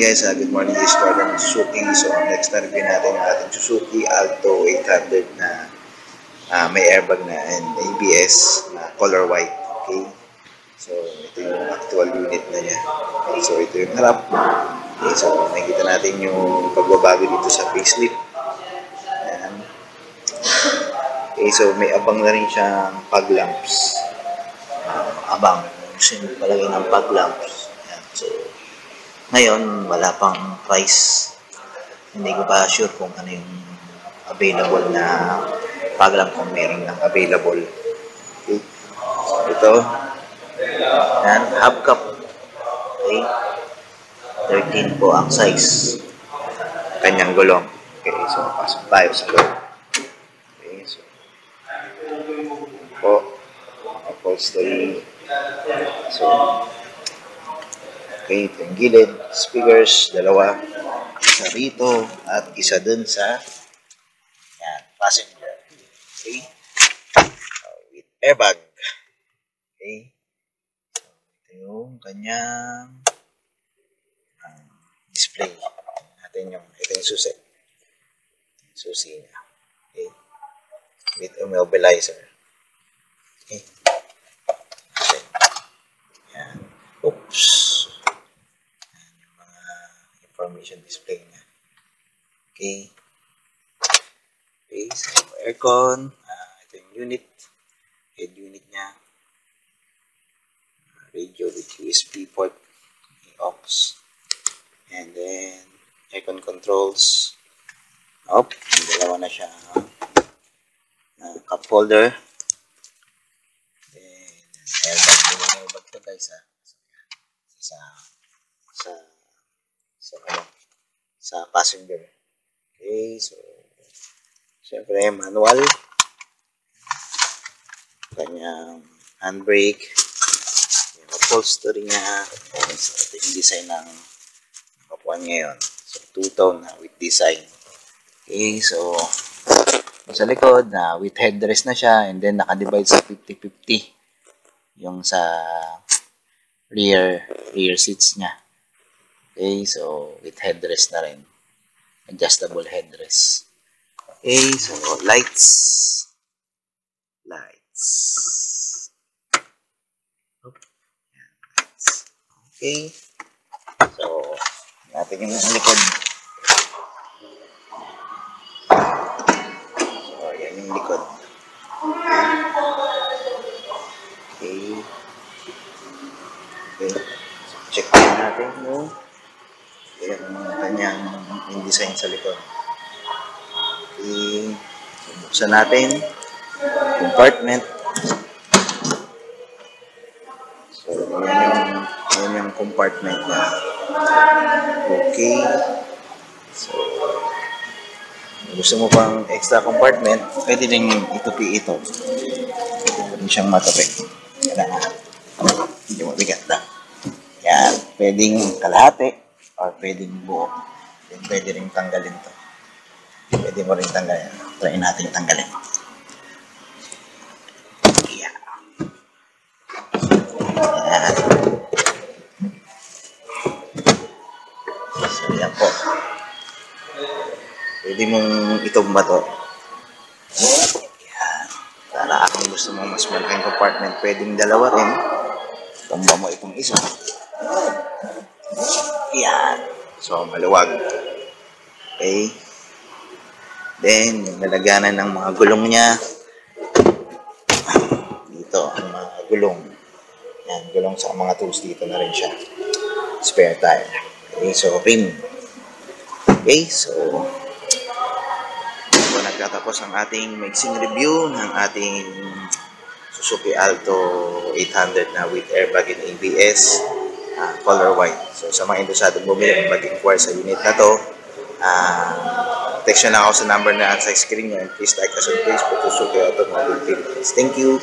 guys, good morning, this is Jordan Suzuki. So next na review natin yung ating Suzuki Alto 800 na may airbag na and ABS na color white. Okay, so ito yung actual unit na niya. Okay, so ito yung harap. Okay, so nakikita natin yung pagbabago dito sa facelift. Ayan. Okay, so may abang na rin siyang fog lamps. Abang, gusto nyo palagay ng fog lamps. Ayan. So ngayon, wala pang price. Hindi ko pa sure kung ano yung available na fog lamp, kung meron lang available. Okay. So, ito. Yan, half cup. Okay. 13 po ang size. Kanyang gulong. Okay, so pasok tayo sa loob. Okay, so po, upholstery. So, okay, ito yung gilid, speakers, dalawa, isa rito, at isa dun sa yan, passenger. Okay, with airbag. Okay, so, ito yung kanyang display natin, ito yung susi. Susi niya. Okay, with immobilizer. Okay, yan. Oops. Information display niya. Okay. Okay, so aircon. Ito yung unit. Head unit niya. Radio with USB port. Aux. And then, aircon controls. Dalawa na siya. Cup holder. Then, airbag to guys. Sa passenger. Okay, so syempre manual, kanyang handbrake, yung upholstery niya. Okay, so ito yung design ng kapuan ngayon. So two-tone na with design. Okay, so sa likod na with headrest na siya, and then naka-divide sa 50-50 yung sa rear seats niya. Okay, so with headrest na rin. Adjustable headrest. Okay, so lights. Okay. So, natin yung likod. So, yan yung likod. Okay. Okay. So, check natin yung kanyang design sa likod. Okay. So, buksan natin compartment. So, yan yung compartment niya. Okay. So, gusto mo pang extra compartment, pwede din itupi ito. Pwede siyang matupi. Hindi mo bigat na. Yan. Pwedeng kalahati or pwedeng buo. Pwede rin tanggalin to. Pwede mo rin tanggalin. Try natin tanggalin. Yeah. Yan. So, yan po. Pwede mong itumba to. Yan. Para kung gusto mong mas malaking compartment, pwedeng dalawa rin. Tumba mo itong isa. Yan. So, maluwag. Okay. Then, yung lalaganan ng mga gulong niya. Dito, ang mga gulong. Yan, gulong sa mga tools dito na rin siya. Spare tire. Okay, so, rim. Okay, so, ito nagtatapos ang ating mixing review ng ating Suzuki Alto 800 na with airbag and ABS. Color white. So, sa mga interesadong bumili, mag-inquire sa unit na to. Text nyo na ako sa number na sa screen nyo. Please like us on Facebook, Suzuki Automobile Philippines. Thank you.